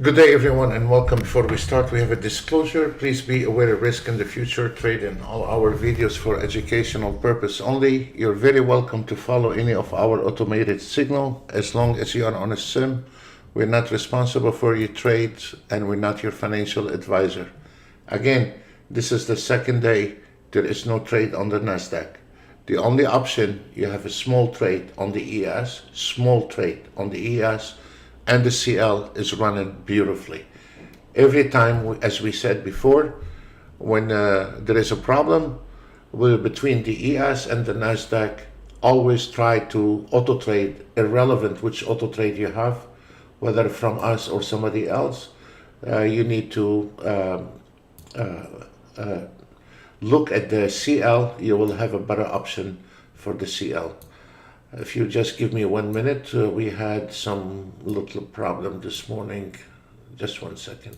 Good day, everyone, and welcome. Before we start, we have a disclosure. Please be aware of risk in the future. Trade in all our videos for educational purpose only. You're very welcome to follow any of our automated signal as long as you are on a sim. We're not responsible for your trades, and we're not your financial advisor. Again, this is the second day. There is no trade on the Nasdaq. The only option, you have a small trade on the ES, small trade on the ES, and the CL is running beautifully. Every time, as we said before, when there is a problem between the ES and the Nasdaq, always try to auto trade, irrelevant which auto trade you have, whether from us or somebody else. You need to look at the CL. You will have a better option for the CL. If you just give me 1 minute, we had some little problem this morning. Just 1 second.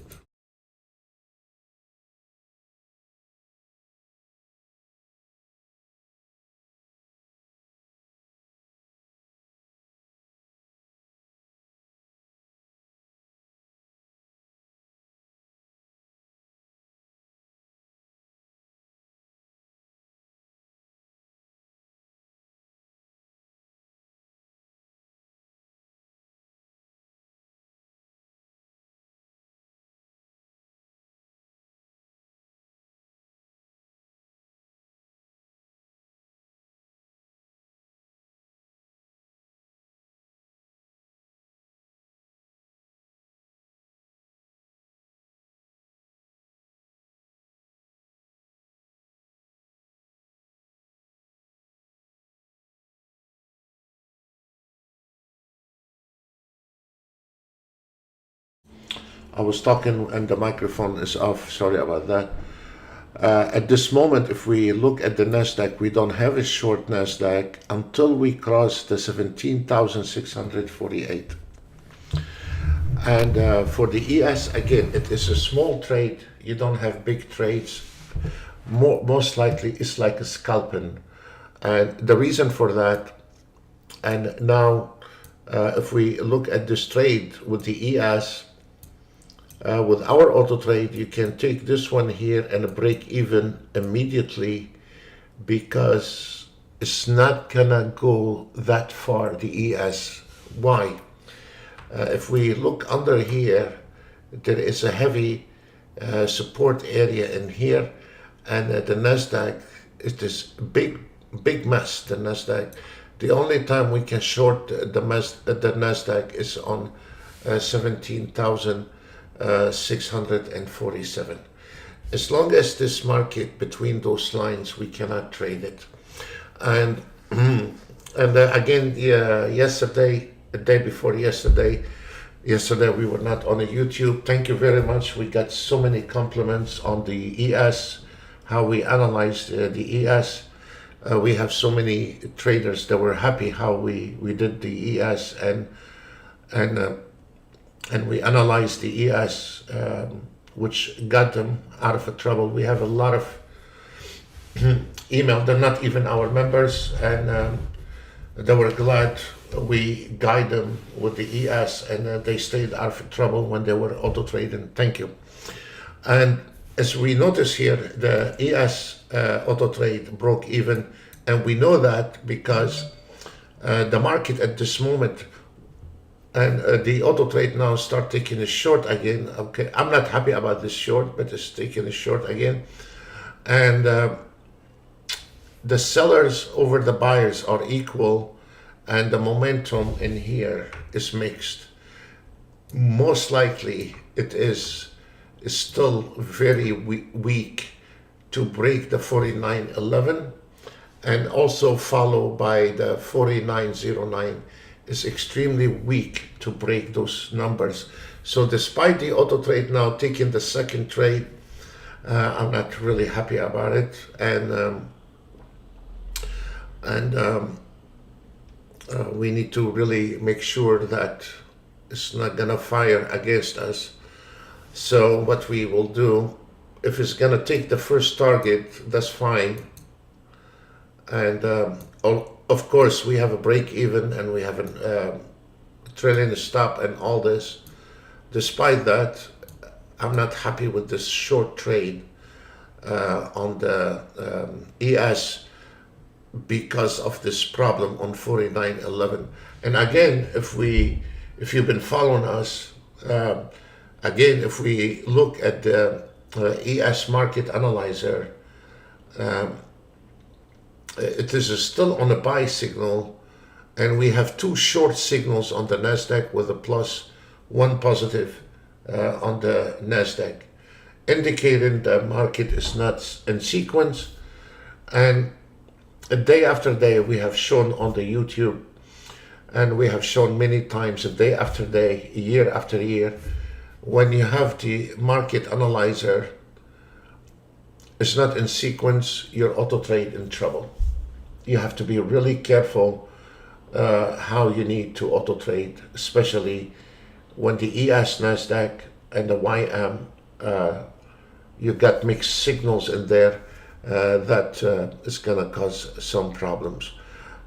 I was talking and the microphone is off. Sorry about that. At this moment, if we look at the Nasdaq, we don't have a short Nasdaq until we cross the 17,648. And for the ES, again, it is a small trade. You don't have big trades. Most likely, it's like a scalping. And the reason for that, and now if we look at this trade with the ES, with our auto trade, you can take this one here and break even immediately because it's not gonna go that far, the ES. Why? If we look under here, there is a heavy support area in here, and the Nasdaq is this big mess. The Nasdaq. The only time we can short the Nasdaq is on 17,647. As long as this market between those lines, we cannot trade it. And again, yesterday, the day before yesterday we were not on a YouTube. Thank you very much. We got so many compliments on the ES, how we analyzed the ES. We have so many traders that were happy how we did the ES, and we analyzed the ES, which got them out of trouble. We have a lot of email. They're not even our members, and they were glad we guide them with the ES, and they stayed out of trouble when they were auto trading. Thank you. And as we notice here, the ES auto trade broke even, and we know that because the market at this moment, and the auto trade now start taking a short again. Okay, I'm not happy about this short, but it's taking a short again, and the sellers over the buyers are equal, and the momentum in here is mixed. Most likely, it is still very weak to break the 49.11, and also followed by the 49.09 is extremely weak to break those numbers. So despite the auto trade now taking the second trade, I'm not really happy about it, and we need to really make sure that it's not gonna fire against us. So what we will do, if it's gonna take the first target, that's fine. And of course, we have a break even, and we have a trailing stop and all this. despite that, I'm not happy with this short trade on the ES because of this problem on 49.11. And again, if you've been following us, again, if we look at the ES market analyzer, it is still on a buy signal, and we have two short signals on the Nasdaq with a plus, one positive on the Nasdaq, indicating the market is not in sequence. And day after day, we have shown on the YouTube, and we have shown many times, day after day, year after year, when you have the market analyzer is not in sequence, your auto trade in trouble. You have to be really careful how you need to auto trade, especially when the ES, Nasdaq, and the YM, you got mixed signals in there that is going to cause some problems.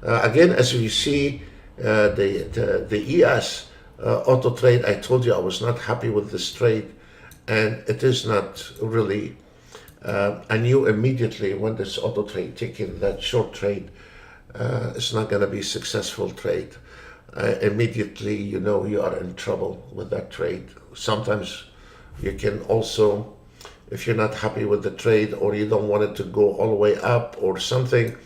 Again, as you see, the ES auto trade, I told you I was not happy with this trade, and it is not really. I knew immediately when this auto trade taking that short trade, it's not going to be successful trade. Immediately, you know you are in trouble with that trade. Sometimes you can also, if you're not happy with the trade or you don't want it to go all the way up or something,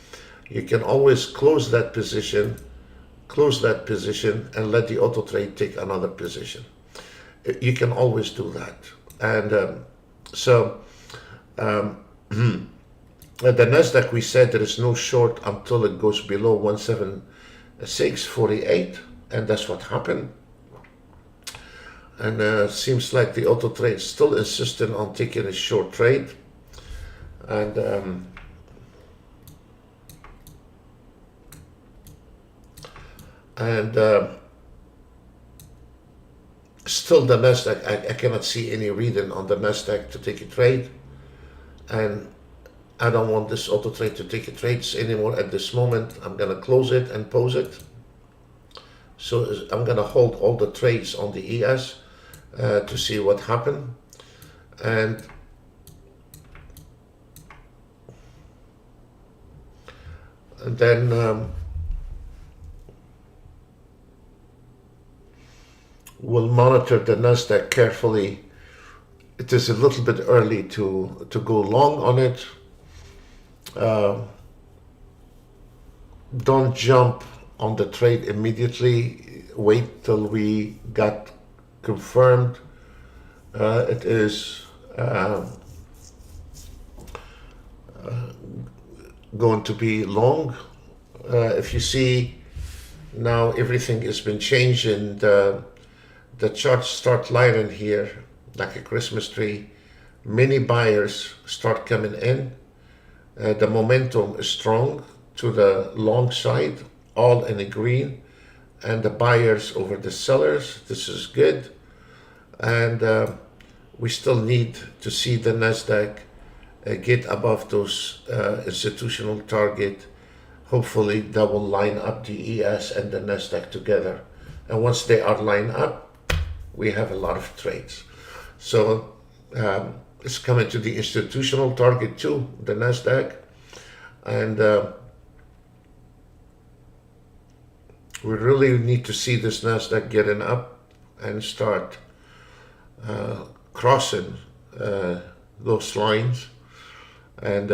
you can always close that position, and let the auto trade take another position. You can always do that. And the Nasdaq, we said there is no short until it goes below 176.48, and that's what happened. And seems like the auto trade is still insistent on taking a short trade, and still the Nasdaq, I cannot see any reason on the Nasdaq to take a trade, and I don't want this auto trade to take a trades anymore at this moment. I'm going to close it and pause it. So I'm going to hold all the trades on the ES to see what happened. And then we'll monitor the Nasdaq carefully. It is a little bit early to go long on it. Don't jump on the trade immediately. Wait till we got confirmed. It is going to be long. If you see now, everything has been changed, and the charts start lighting here like a Christmas tree. Many buyers start coming in. The momentum is strong to the long side, all in the green, and the buyers over the sellers. This is good. And we still need to see the Nasdaq get above those institutional target. Hopefully that will line up the ES and the Nasdaq together. And once they are lined up, we have a lot of trades. So it's coming to the institutional target too, the Nasdaq, and we really need to see this Nasdaq getting up and start crossing those lines, and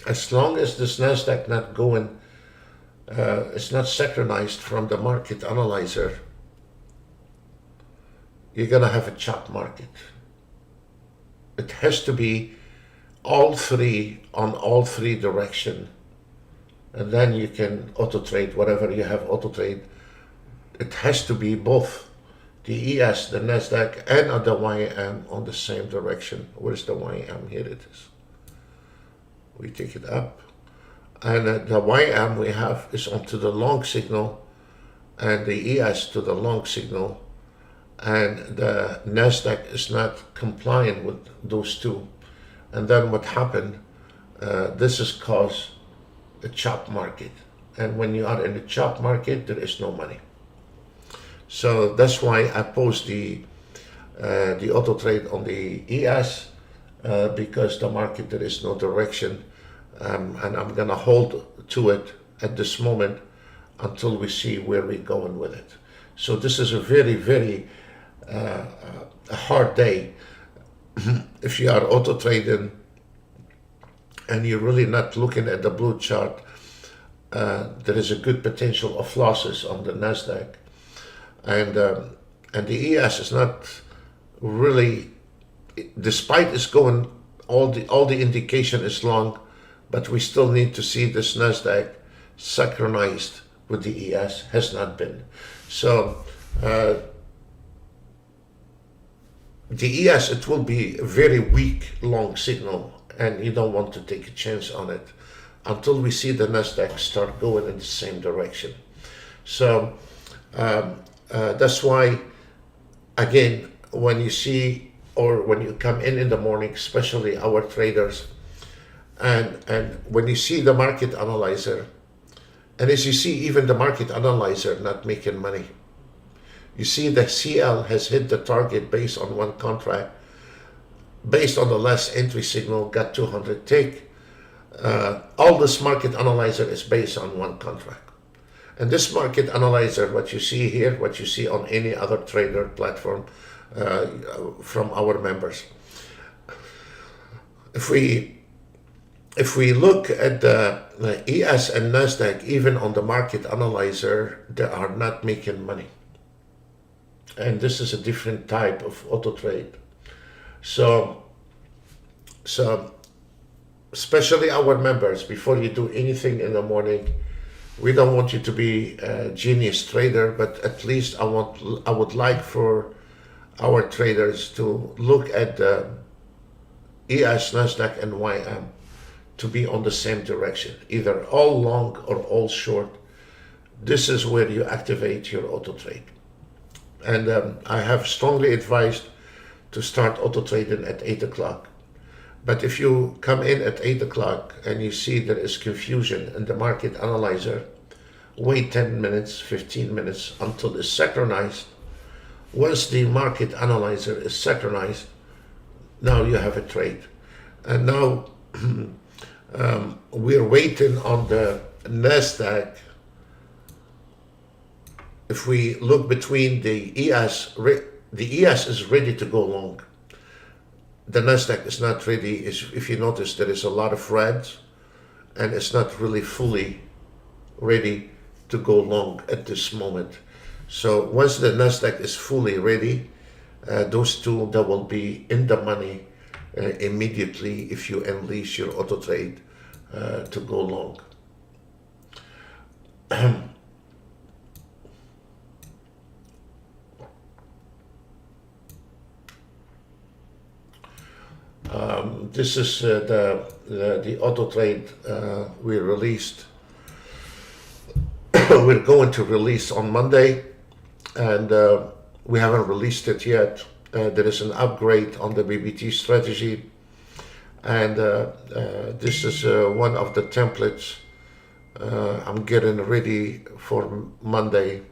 as long as this Nasdaq not going, it's not synchronized from the market analyzer, you're gonna have a chop market. It has to be all three on all three direction, and then you can auto trade whatever you have auto trade. It has to be both the ES, the Nasdaq, and the YM on the same direction. Where's the YM? Here it is. We take it up, and the YM we have is onto the long signal, and the ES to the long signal, and the Nasdaq is not compliant with those two. And then what happened, this has caused a chop market. And when you are in the chop market, there is no money. So that's why I post the auto trade on the ES, because the market, there is no direction, and I'm gonna hold to it at this moment until we see where we're going with it. So this is a very, very a hard day if you are auto trading and you're really not looking at the blue chart. There is a good potential of losses on the Nasdaq, and the ES is not really, despite it's going, all the indication is long, but we still need to see this Nasdaq synchronized with the ES. Has not been. So the ES, it will be a very weak long signal, and you don't want to take a chance on it until we see the Nasdaq start going in the same direction. So that's why, again, when you see, or when you come in the morning, especially our traders, and when you see the market analyzer, and as you see even the market analyzer not making money, you see the CL has hit the target based on one contract, based on the last entry signal, got 200 tick. All this market analyzer is based on one contract. And this market analyzer, what you see here, what you see on any other trader platform from our members. If we look at the ES and Nasdaq, even on the market analyzer, they are not making money. And this is a different type of auto trade. So especially our members, before you do anything in the morning, we don't want you to be a genius trader, but at least I would like for our traders to look at the ES, Nasdaq, and YM to be on the same direction, either all long or all short. This is where you activate your auto trade. And I have strongly advised to start auto trading at 8 o'clock. But if you come in at 8 o'clock and you see there is confusion in the market analyzer, wait 10 minutes, 15 minutes until it's synchronized. Once the market analyzer is synchronized, now you have a trade. And now we're waiting on the Nasdaq. If we look between the ES is ready to go long. The Nasdaq is not ready. If you notice, there is a lot of reds, and it's not really fully ready to go long at this moment. So once the Nasdaq is fully ready, those two, that will be in the money immediately if you unleash your auto trade to go long. This is the auto trade we released. We're going to release on Monday, and we haven't released it yet. There is an upgrade on the BBT strategy, and this is one of the templates I'm getting ready for Monday.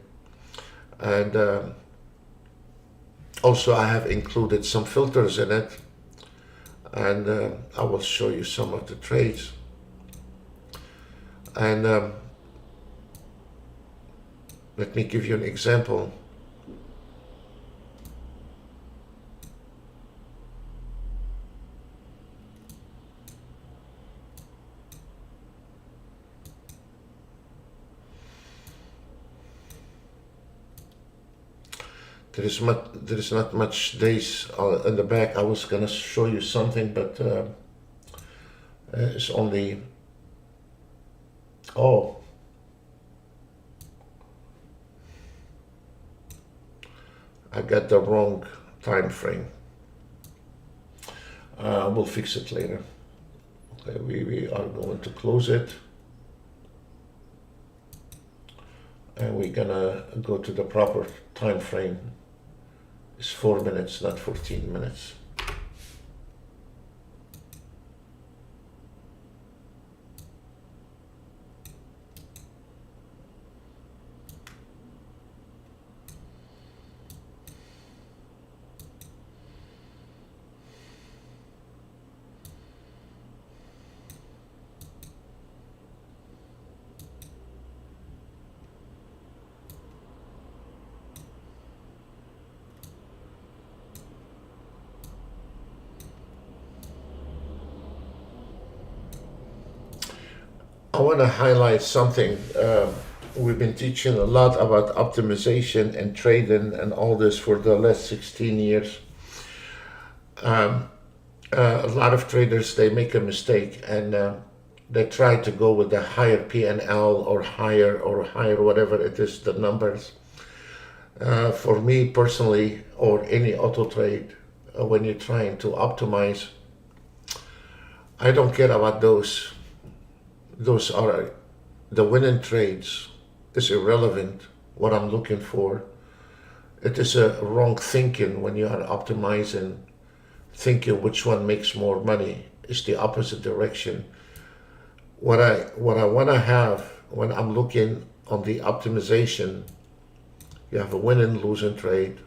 And also I have included some filters in it, and I will show you some of the trades. And let me give you an example. There is not much days in the back. I was gonna show you something, but it's only, oh, I got the wrong time frame. We'll fix it later. Okay, we are going to close it, and we're gonna go to the proper time frame. It's 4 minutes, not 14 minutes. I want to highlight something. We've been teaching a lot about optimization and trading and all this for the last 16 years. A lot of traders, they make a mistake, and they try to go with the higher P&L or higher whatever it is, the numbers. For me personally, or any auto trade, when you're trying to optimize, I don't care about those. Those are the winning trades. Is irrelevant. What I'm looking for, it is a wrong thinking when you are optimizing, thinking which one makes more money. It's the opposite direction. What I want to have when I'm looking on the optimization, you have a winning, losing trade.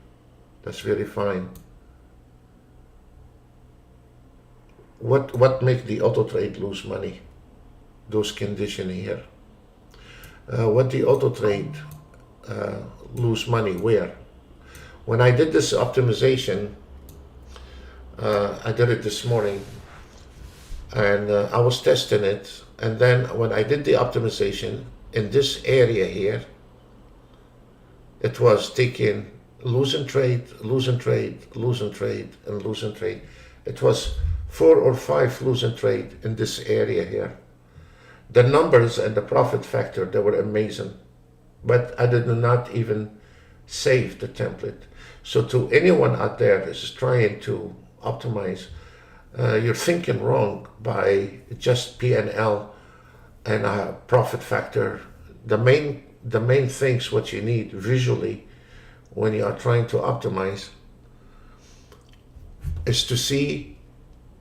That's very fine. What makes the auto trade lose money? Those conditions here. What the auto trade lose money where? When I did this optimization, I did it this morning, and I was testing it. And then when I did the optimization in this area here, it was taking losing trade, losing trade, losing trade, and losing trade. It was 4 or 5 losing trade in this area here. The numbers and the profit factor, they were amazing, but I did not even save the template. So to anyone out there that is trying to optimize, you're thinking wrong by just P&L and a profit factor. The main things what you need visually when you are trying to optimize is to see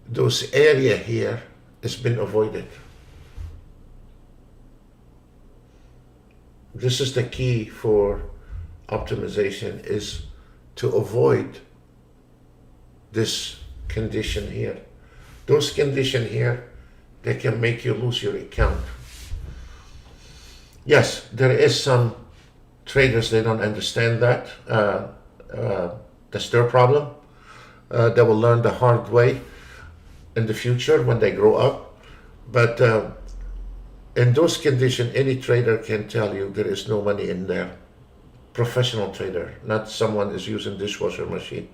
those area here has been avoided. This is the key for optimization, is to avoid this condition here. Those conditions here, they can make you lose your account. Yes, there is some traders, they don't understand that. That's their problem. They will learn the hard way in the future when they grow up. But in those conditions, any trader can tell you there is no money in there. Professional trader, not someone is using dishwasher machine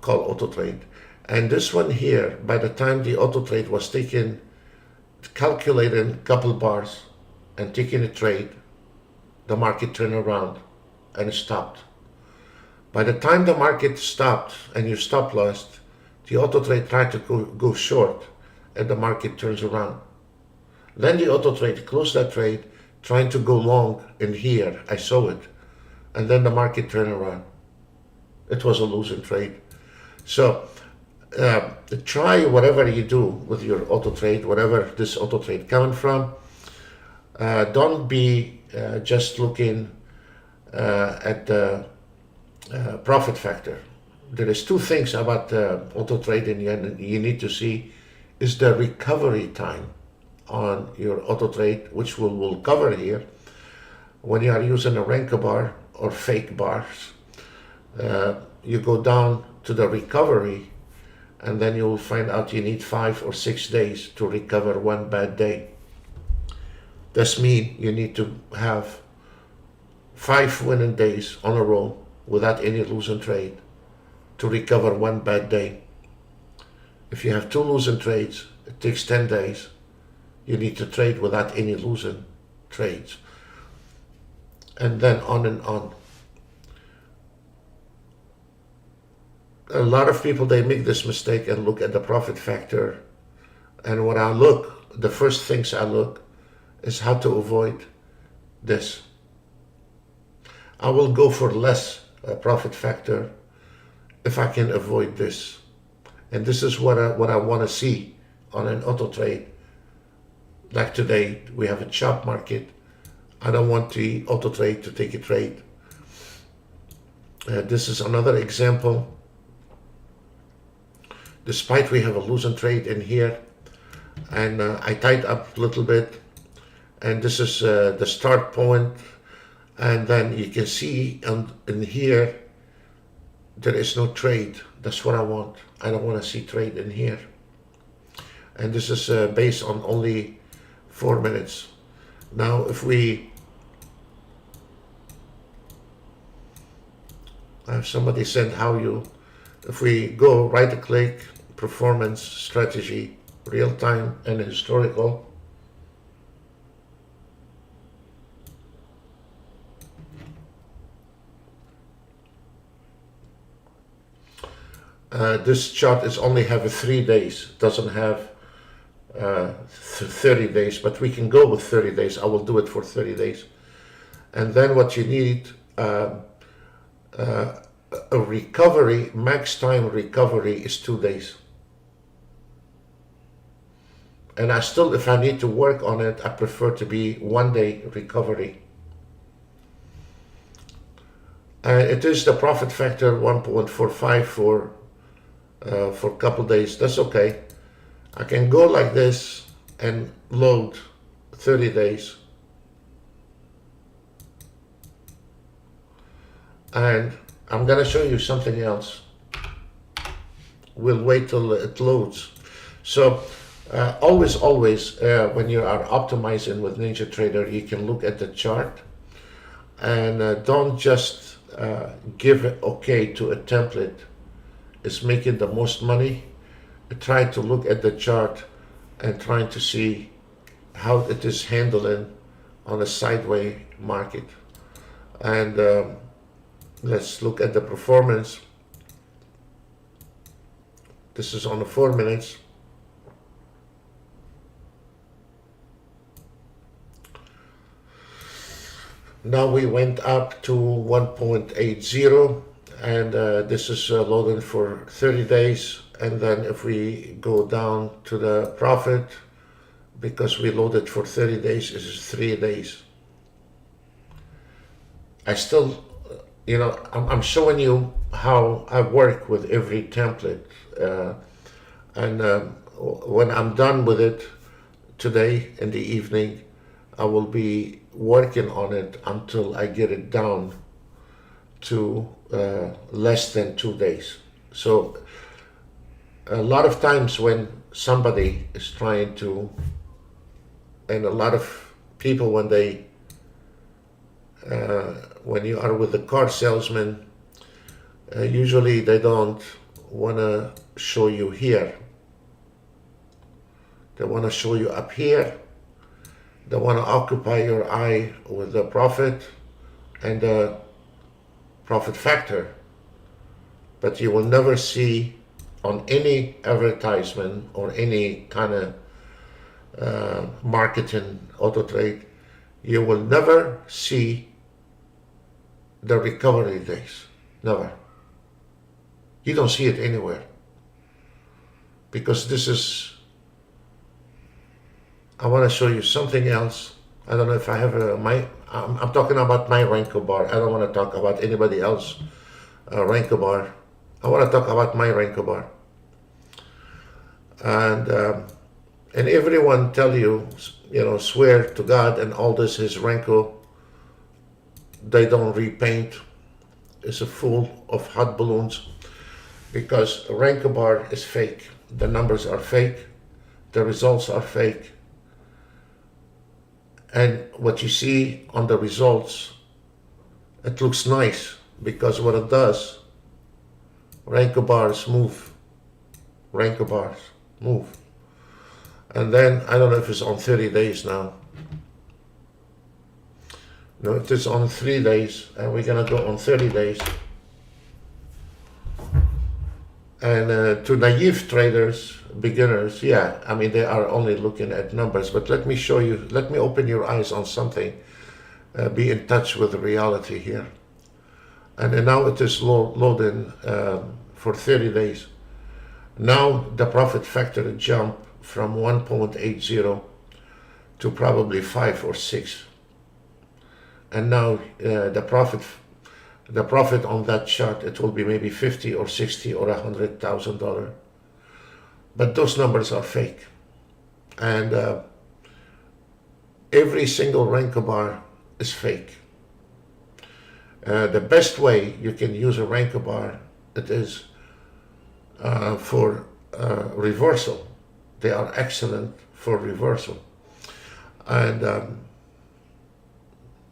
called Autotrade. And this one here, by the time the Autotrade was taking, calculating a couple bars and taking a trade, the market turned around and it stopped. By the time the market stopped and you stop lost, the Autotrade tried to go short and the market turns around. Then the auto trade closed that trade, trying to go long in here. I saw it. And then the market turned around. It was a losing trade. So try whatever you do with your auto trade, whatever this auto trade coming from. Don't be just looking at the profit factor. There is 2 things about auto trading you need to see is the recovery time on your auto trade, which we'll cover here. When you are using a rank bar or fake bars, you go down to the recovery, and then you will find out you need 5 or 6 days to recover one bad day. This means you need to have 5 winning days on a row without any losing trade to recover one bad day. If you have 2 losing trades, it takes 10 days. You need to trade without any losing trades. And then on and on. A lot of people, they make this mistake and look at the profit factor. And when I look, the first things I look is how to avoid this. I will go for less profit factor if I can avoid this. And this is what I want to see on an auto trade. Like today, we have a chop market. I don't want the auto trade to take a trade. This is another example. Despite we have a losing trade in here, and I tied up a little bit, and this is the start point, and then you can see in here there is no trade. That's what I want. I don't want to see trade in here. And this is based on only 4 minutes. Now if we have somebody send how you, if we go right click, performance, strategy, real time and historical, this chart is only have 3 days, doesn't have 30 days, but we can go with 30 days. I will do it for 30 days. And then what you need, a recovery, max time recovery is 2 days. And I still, if I need to work on it, I prefer to be 1 day recovery. It is the profit factor 1.45 for a couple days. That's okay. I can go like this and load 30 days. And I'm going to show you something else. We'll wait till it loads. So always, when you are optimizing with NinjaTrader, you can look at the chart and don't just give it okay to a template. It's making the most money. Try to look at the chart and trying to see how it is handling on a sideways market. And let's look at the performance. This is on the 4 minutes. Now we went up to 1.80, and this is loaded for 30 days. And then if we go down to the profit, because we loaded for 30 days, this is 3 days. I still, you know, I'm showing you how I work with every template. And when I'm done with it today in the evening, I will be working on it until I get it down to less than 2 days. So a lot of times when somebody is trying to, and a lot of people when they, when you are with the car salesman, usually they don't want to show you here. They want to show you up here. They want to occupy your eye with the profit and the profit factor. But you will never see on any advertisement or any kind of marketing, auto trade, you will never see the recovery days. Never. You don't see it anywhere. Because this is, I want to show you something else. I don't know if I have I'm talking about my Renko bar. I don't want to talk about anybody else Renko bar. I want to talk about my Renko bar. And everyone tell you, you know, swear to God and all this is Renko. They don't repaint. It's a full of hot balloons because Renko bar is fake. The numbers are fake. The results are fake. And what you see on the results, it looks nice because what it does, Renko bars move. Renko bars move. And then, I don't know if it's on 30 days now. No, it is on 3 days, and we're gonna go on 30 days. And to naive traders, beginners, yeah, I mean, they are only looking at numbers, but let me show you, let me open your eyes on something. Be in touch with the reality here. And now it is loading for 30 days. Now the profit factor jumped from 1.80 to probably 5 or 6. And now the profit on that chart, it will be maybe 50 or 60 or $100,000. But those numbers are fake. And every single Renko bar is fake. The best way you can use a Renko bar, it is for reversal. They are excellent for reversal. And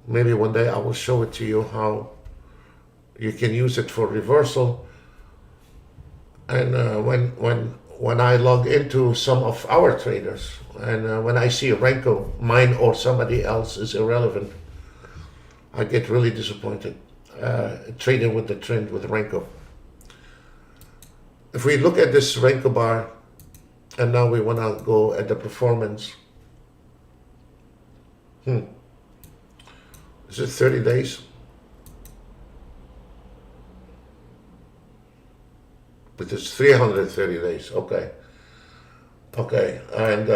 maybe one day I will show it to you how you can use it for reversal. And when I log into some of our traders, and when I see Renko, mine or somebody else is irrelevant, I get really disappointed trading with the trend with Renko. If we look at this Renko bar, and now we want to go at the performance. Is it 30 days? It is 330 days. Okay. Okay. And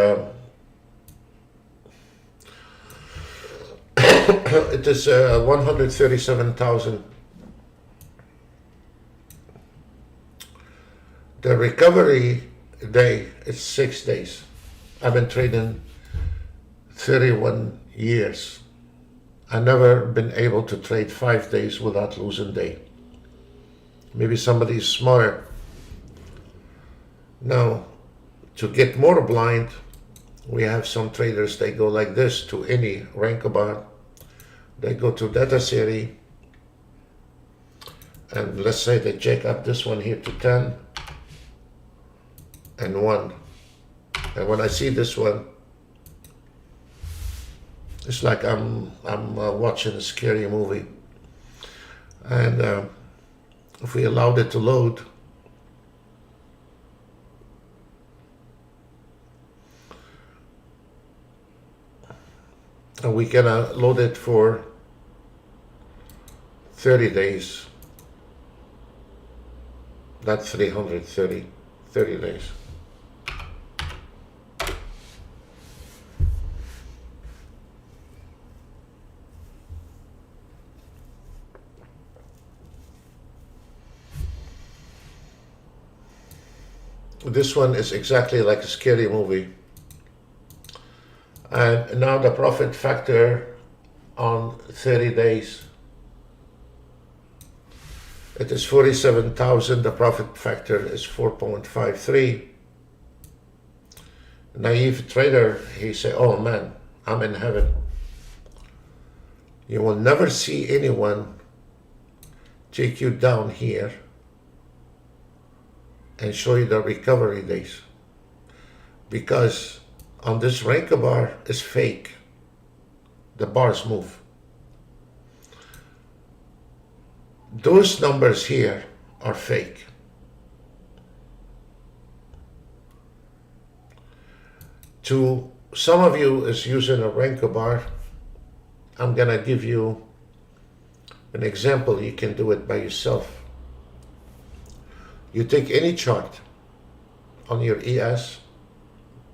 it is 137,000. The recovery day is 6 days. I've been trading 31 years. I've never been able to trade 5 days without losing day. Maybe somebody is smarter. Now, to get more blind, we have some traders, they go like this to any Renko bar. They go to data series, and let's say they check up this one here to 10 and 1. And when I see this one, it's like I'm watching a scary movie. And if we allowed it to load, and we can load it for 30 days. That's 330 days. This one is exactly like a scary movie. And now the profit factor on 30 days, it is 47,000. The profit factor is 4.53. Naive trader, he say, oh man, I'm in heaven. You will never see anyone take you down here and show you the recovery days, because on this Renko bar is fake. The bars move. Those numbers here are fake. To some of you is using a Renko bar, I'm gonna give you an example. You can do it by yourself. You take any chart on your ES,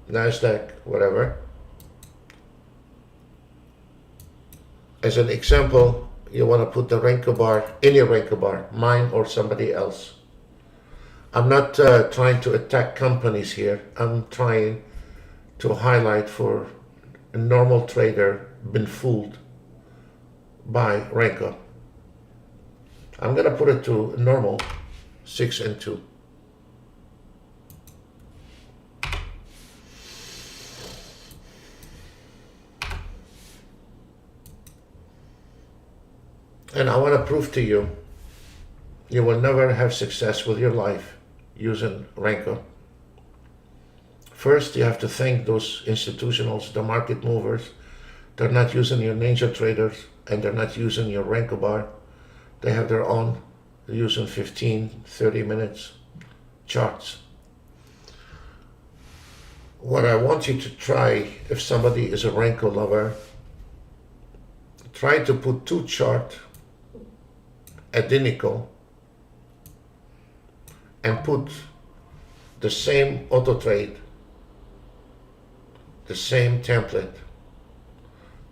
NASDAQ, whatever. As an example, you want to put the Renko bar, any Renko bar, mine or somebody else. I'm not trying to attack companies here. I'm trying to highlight for a normal trader been fooled by Renko. I'm going to put it to normal, 6 and 2. And I want to prove to you, you will never have success with your life using Renko. First, you have to thank those institutionals, the market movers. They're not using your Ninja traders, and they're not using your Renko bar. They have their own. They're using 15, 30 minutes charts. What I want you to try, if somebody is a Renko lover, try to put 2 charts identical and put the same auto trade, the same template,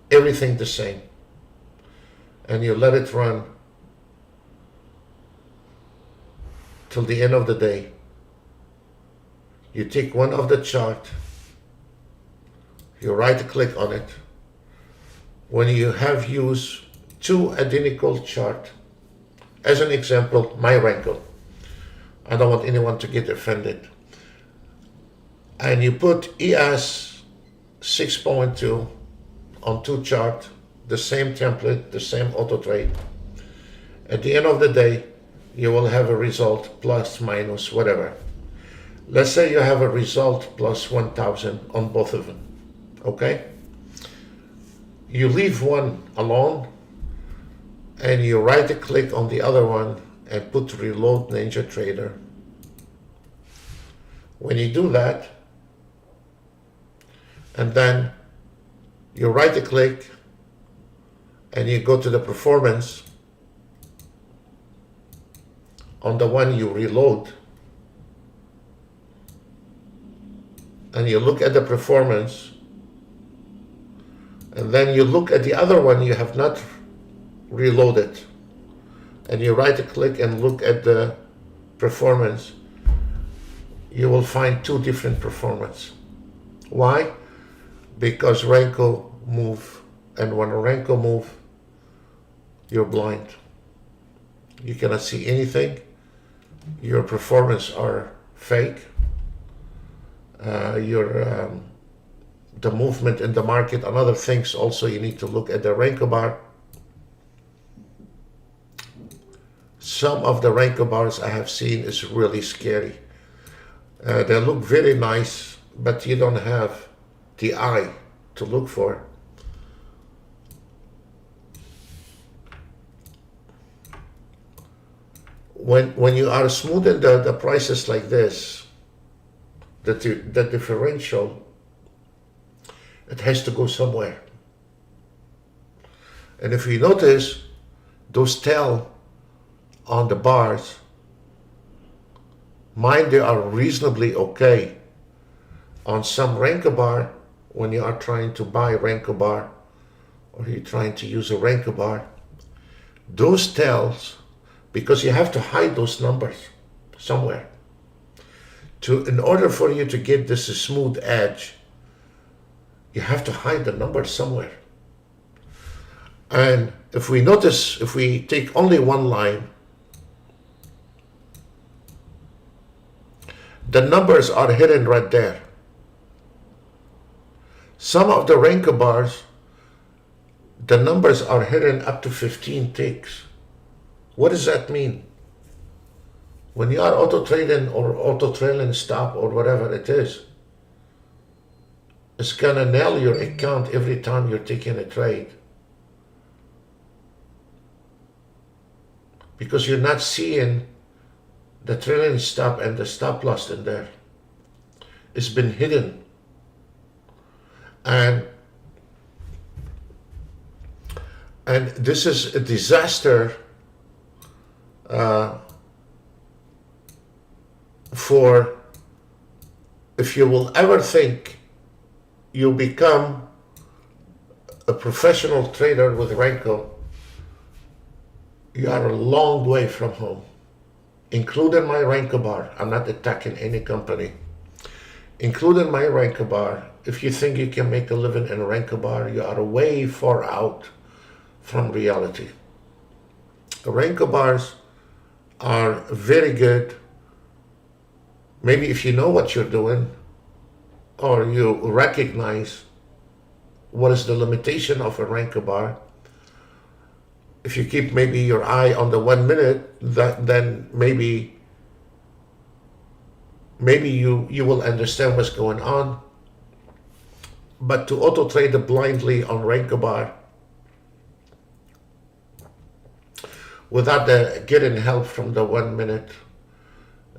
everything the same, and you let it run till the end of the day. You take one of the chart, you right click on it. When you have used 2 identical chart, as an example, my Renko, I don't want anyone to get offended, and you put ES 6.2 on 2 charts, the same template, the same auto trade. At the end of the day, you will have a result plus, minus, whatever. Let's say you have a result plus 1,000 on both of them, okay? You leave one alone and you right click on the other one and put reload Ninja Trader. When you do that, and then you right click and you go to the performance on the one you reload, and you look at the performance, and then you look at the other one you have not reloaded, and you right click and look at the performance, you will find 2 different performance. Why? Because Renko move, and when Renko move, you're blind. You cannot see anything. Your performance are fake. The movement in the market and other things also, you need to look at the Renko bar. Some of the Renko bars I have seen is really scary. They look very nice, but you don't have the eye to look for. When you are smoothing the prices like this, the differential, it has to go somewhere. And if you notice, those tail on the bars, mine, they are reasonably okay. On some Renko bar, when you are trying to buy Renko bar, or you're trying to use a Renko bar, those tails, because you have to hide those numbers somewhere. In order for you to get this smooth edge, you have to hide the numbers somewhere. And if we notice, if we take only one line, the numbers are hidden right there. Some of the Renko bars, the numbers are hidden up to 15 ticks. What does that mean? When you are auto trading or auto trailing stop or whatever it is, it's gonna nail your account every time you're taking a trade, because you're not seeing the trailing stop and the stop loss in there. It's been hidden. And this is a disaster for, if you will ever think you become a professional trader with Renko, you are a long way from home. Including my Renko bar, I'm not attacking any company. Including my Renko bar, if you think you can make a living in a Renko bar, you are way far out from reality. Renko bars are very good. Maybe if you know what you're doing, or you recognize what is the limitation of a Renko bar. If you keep maybe your eye on the 1 minute, then maybe you will understand what's going on. But to auto trade blindly on Renko bar without getting help from the 1 minute,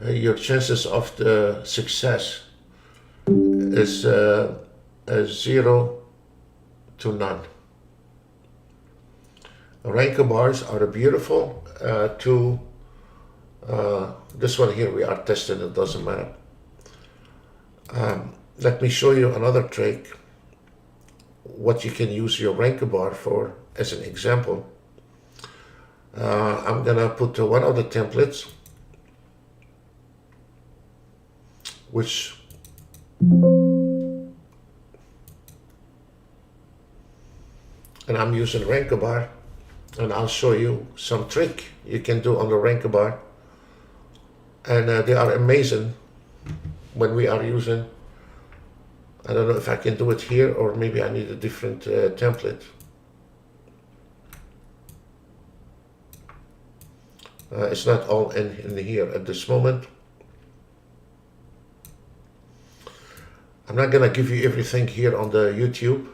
your chances of the success is 0 to none. Renko bars are beautiful. This one here we are testing, it doesn't matter. Let me show you another trick, what you can use your Renko bar for as an example. I'm gonna put one of the templates, which and I'm using Renko bar, and I'll show you some trick you can do on the Renko bar, and they are amazing when we are using I don't know if I can do it here, or maybe I need a different template. It's not all in here at this moment. I'm not gonna give you everything here on the YouTube,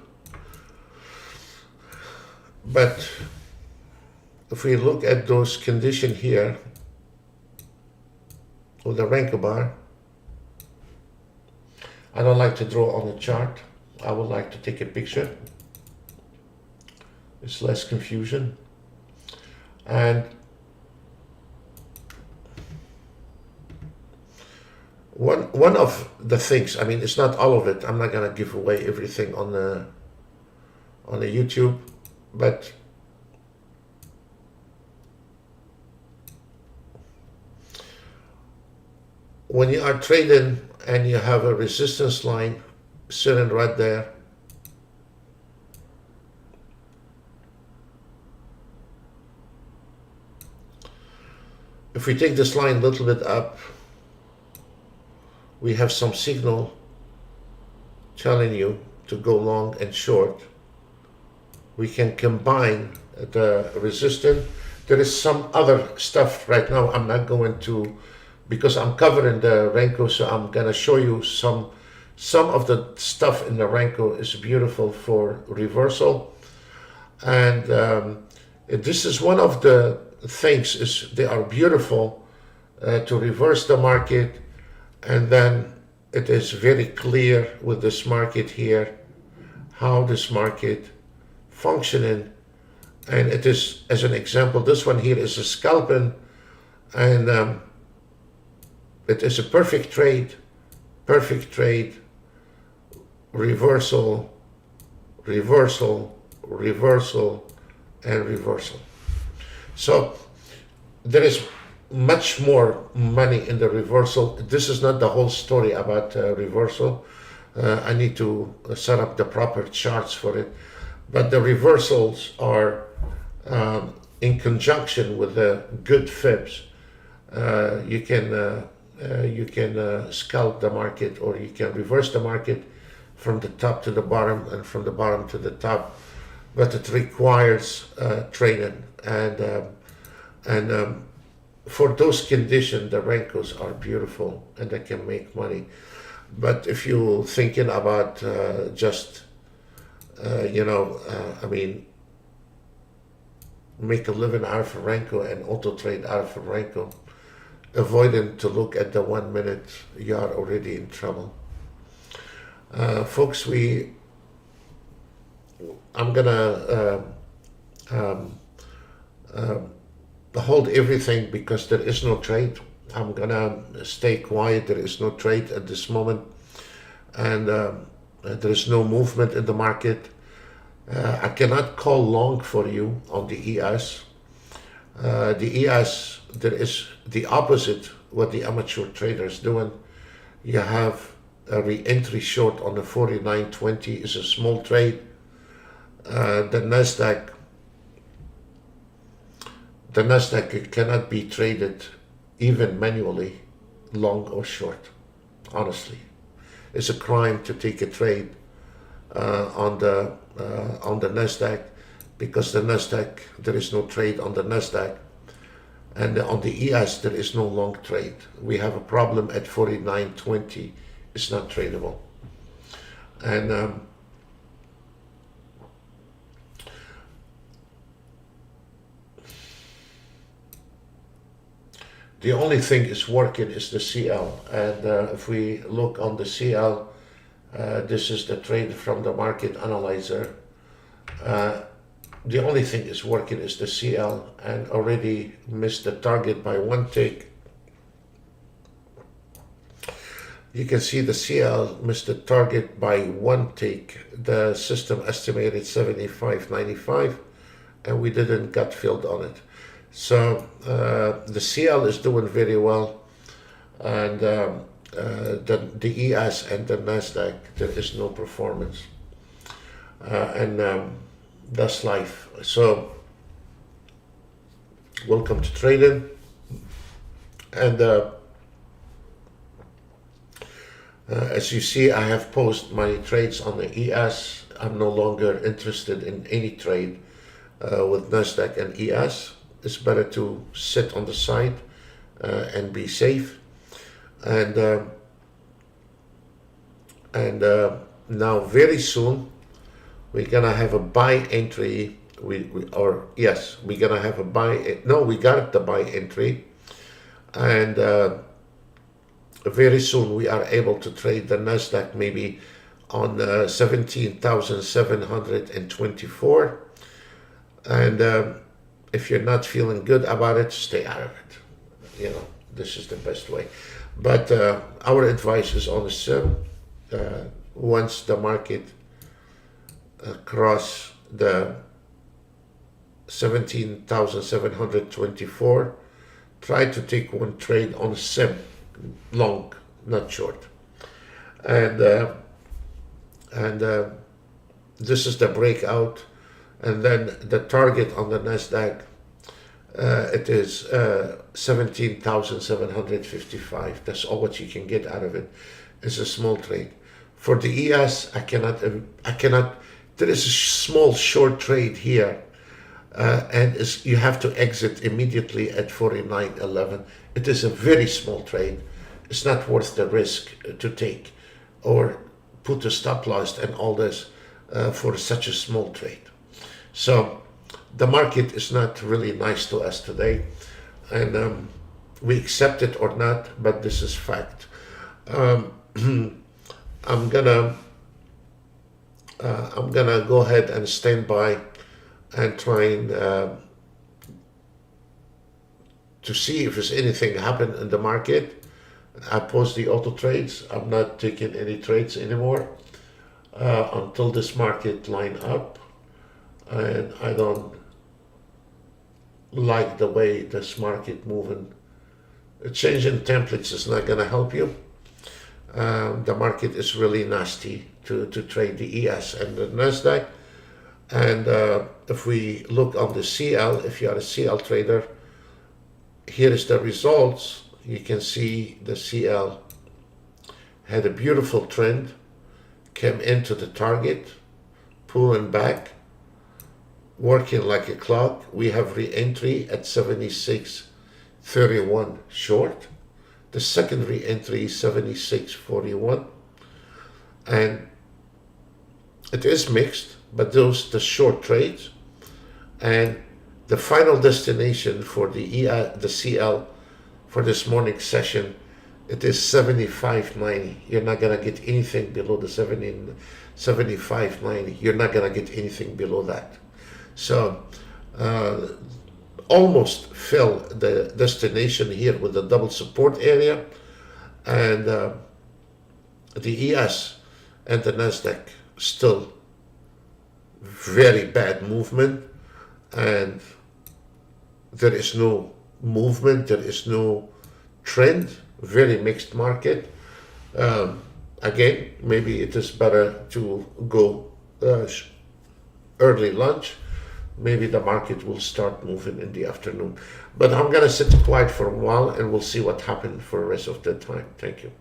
but if we look at those conditions here with the Renko bar, I don't like to draw on the chart. I would like to take a picture. It's less confusion. And one of the things, I mean, it's not all of it. I'm not gonna give away everything on the YouTube, but when you are trading and you have a resistance line sitting right there, if we take this line a little bit up, we have some signal telling you to go long and short. We can combine the resistance. There is some other stuff right now I'm not going to, because I'm covering the Renko, so I'm gonna show you some of the stuff in the Renko is beautiful for reversal. And this is one of the things, is they are beautiful to reverse the market. And then it is very clear with this market here how this market functioning. And it is, as an example, this one here is a scalping, and it is a perfect trade, reversal, reversal, reversal, and reversal. So there is much more money in the reversal. This is not the whole story about reversal. I need to set up the proper charts for it. But the reversals are in conjunction with the good fibs. You can scalp the market, or you can reverse the market from the top to the bottom and from the bottom to the top. But it requires training, and for those conditions, the Renkos are beautiful and they can make money. But if you're thinking about just, I mean, make a living out of a Renko and auto trade out of a Renko, avoiding to look at the 1 minute, you are already in trouble. Folks, I'm gonna hold everything because there is no trade. I'm gonna stay quiet. There is no trade at this moment, and there is no movement in the market. I cannot call long for you on the ES. The ES, there is the opposite what the amateur trader is doing. You have a re-entry short on the 49.20 is a small trade. The Nasdaq cannot be traded even manually, long or short. Honestly, it's a crime to take a trade on the Nasdaq, because the Nasdaq, there is no trade on the Nasdaq, and on the ES there is no long trade. We have a problem at 49.20. It's not tradable, and the only thing is working is the CL. And if we look on the CL, this is the trade from the market analyzer. The only thing is working is the CL, and already missed the target by 1 tick. You can see the CL missed the target by 1 tick. The system estimated 75.95, and we didn't gut filled on it. So the CL is doing very well, and the ES and the Nasdaq, there is no performance, and that's life. So welcome to trading, and As you see, I have paused my trades on the ES. I'm no longer interested in any trade with Nasdaq and ES. It's better to sit on the side and be safe. And now very soon we're gonna have a buy entry. We're gonna have a buy. No, we got the buy entry, and very soon we are able to trade the Nasdaq maybe on 17,724. And if you're not feeling good about it, stay out of it. This is the best way. But our advice is on the sim. Once the market cross the 17,724, try to take one trade on sim, long, not short. And this is the breakout. And then the target on the Nasdaq, it is 17,755. That's all what you can get out of it. It's a small trade. For the ES, I cannot. There is a small short trade here, and you have to exit immediately at 49.11. It is a very small trade. It's not worth the risk to take, or put a stop loss and all this for such a small trade. So the market is not really nice to us today, and we accept it or not, but this is fact. I'm gonna go ahead and stand by and trying to see if there's anything happen in the market. I post the auto trades. I'm not taking any trades anymore until this market line up, and I don't like the way this market moving. Changing templates is not gonna help you. The market is really nasty to trade the ES and the Nasdaq. And if we look on the CL, if you are a CL trader, here is the results. You can see the CL had a beautiful trend, came into the target, pulling back, working like a clock. We have re-entry at 76.31 short. The second re-entry is 76.41, and it is mixed, but those the short trades, and the final destination for the CL for this morning session, it is 75.90. You're not gonna get anything below the 75.90. You're not gonna get anything below that. So almost fill the destination here with the double support area, and the ES and the Nasdaq still very bad movement, and there is no movement, there is no trend, very mixed market. Again, maybe it is better to go early lunch. Maybe the market will start moving in the afternoon. But I'm going to sit quiet for a while, and we'll see what happens for the rest of the time. Thank you.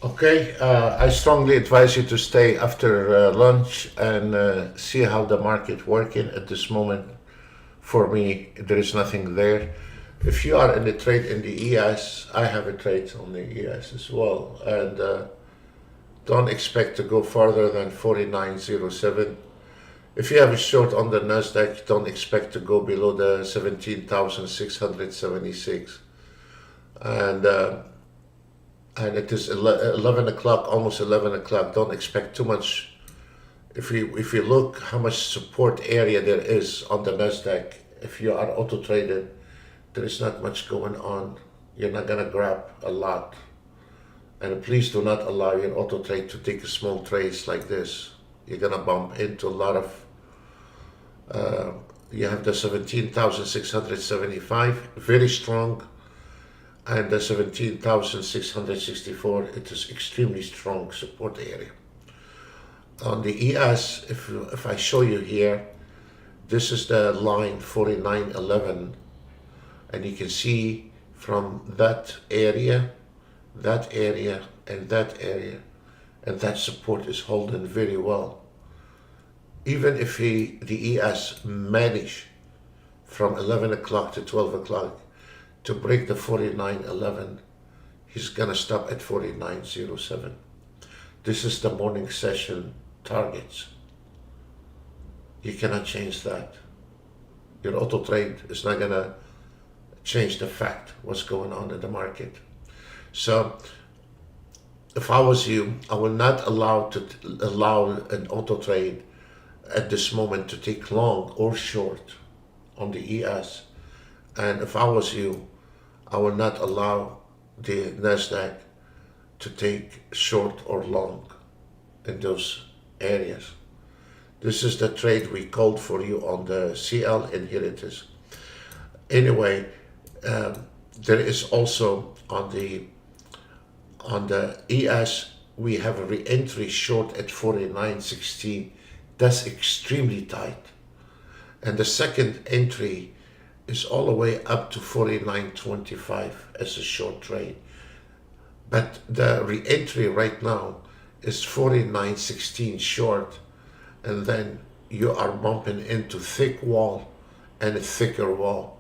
Okay, I strongly advise you to stay after lunch and see how the market working at this moment. For me, there is nothing there. If you are in the trade in the ES, I have a trade on the ES as well, and don't expect to go further than 49.07. If you have a short on the Nasdaq, don't expect to go below the 17,676, and it is 11 o'clock, almost 11 o'clock. Don't expect too much. If you look how much support area there is on the Nasdaq, if you are auto traded, there is not much going on. You're not gonna grab a lot, and please do not allow your auto trade to take small trades like this. You're gonna bump into a lot of. You have the 17,675, very strong, and the 17,664, it is extremely strong support area. On the ES, if I show you here, this is the line 49.11, and you can see from that area, and that area, and that support is holding very well. Even if the ES manage from 11 o'clock to 12 o'clock to break the 49.11, he's gonna stop at 49.07. This is the morning session targets. You cannot change that. Your auto trade is not gonna change the fact what's going on in the market. So if I was you, I will not allow an auto trade at this moment to take long or short on the ES. And if I was you, I will not allow the Nasdaq to take short or long in those areas. This is the trade we called for you on the CL, and here it is. Anyway, there is also on the ES, we have a re-entry short at 49.16. That's extremely tight. And the second entry is all the way up to 49.25 as a short trade. But the re-entry right now is 49.16 short, and then you are bumping into thick wall and a thicker wall.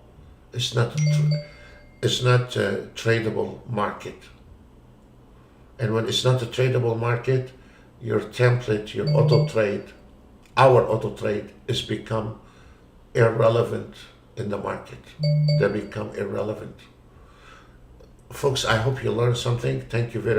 It's not a tradable market. And when it's not a tradable market, your template, your auto trade, our auto trade is become irrelevant in the market. They become irrelevant. Folks, I hope you learned something. Thank you very much.